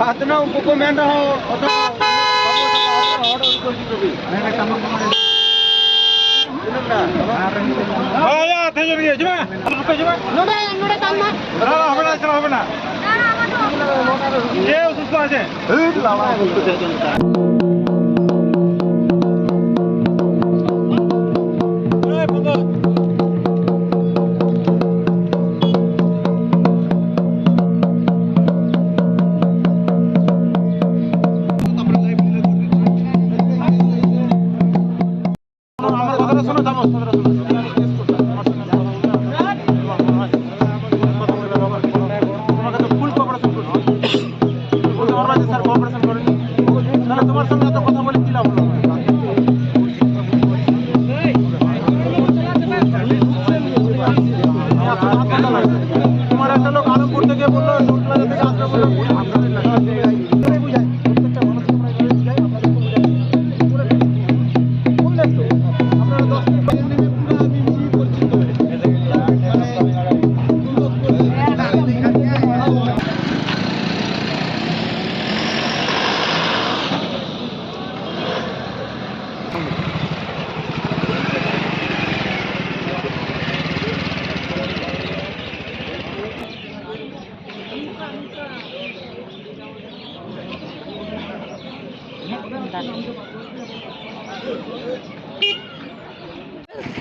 Atna upkomenda ho atau oh ya, tejo dia coba. Coba. Noda kamma. হবে না। কে অসুস্থ আছে? এই লালা বলতে চাইছেন। তোমার একটা লোক আলমপুর থেকে বললো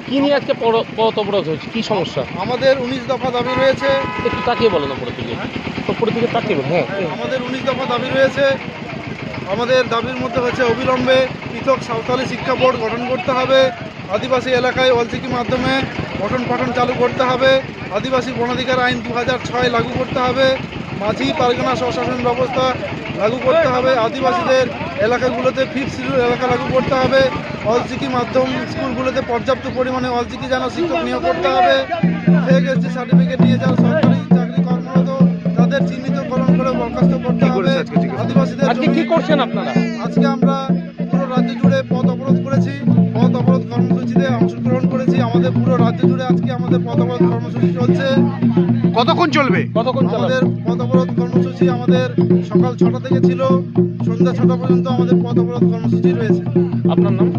কি নিয়ে আজকে পথ অবরোধ হয়েছে, কি সমস্যা? আমাদের 19 দফা দাবি রয়েছে। একটু তাকিয়ে বলো না, পরে থেকে তাকিয়ে বলো। হ্যাঁ, আমাদের 19 দফা দাবি রয়েছে। আমাদের দাবির মধ্যে হচ্ছে অবিলম্বে পৃথক সাঁওতালি শিক্ষা বোর্ড গঠন করতে হবে, আদিবাসী এলাকায় অলচিকি মাধ্যমে পঠন পাঠন চালু করতে হবে, আদিবাসী বনাধিকার আইন 2006 লাগু করতে হবে, মাঝি পারগনা স্বশাসন ব্যবস্থা লাগু করতে হবে, আদিবাসীদের এলাকাগুলোতে ফিফথ শিডিউল এলাকা লাগু করতে হবে, অলচিকি মাধ্যম স্কুলগুলোতে পর্যাপ্ত পরিমাণে অলচিকি যেন শিক্ষক নিয়োগ করতে হবে, এসএসসি সার্টিফিকেট নিয়ে যারা সরকারি চাকরি কর্মরত তাদের চিহ্নিতকরণ করে বরখাস্ত করতে হবে। আদিবাসীদের আজকে কি করছেন আপনারা? আজকে আমরা পুরো রাজ্য জুড়ে পথ অবরোধ করেছি, পথ অবরোধ কর্মসূচিতে অংশগ্রহণ করেছি। আমাদের পুরো রাজ্য জুড়ে আজকে আমাদের পথ অবরোধ কর্মসূচি চলছে। কতক্ষণ চলবে? আমাদের পথ অবরোধ কর্মসূচি আমাদের সকাল 6টা থেকে ছিল, সন্ধ্যা 6টা পর্যন্ত আমাদের পথ অবরোধ কর্মসূচি রয়েছে। আপনার নাম?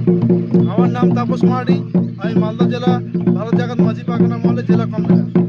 আমার নাম তাপস মাহারি, আমি মালদা জেলা ভারত জাগাত মাঝি পাখানা মহলে জেলা কনভেনর।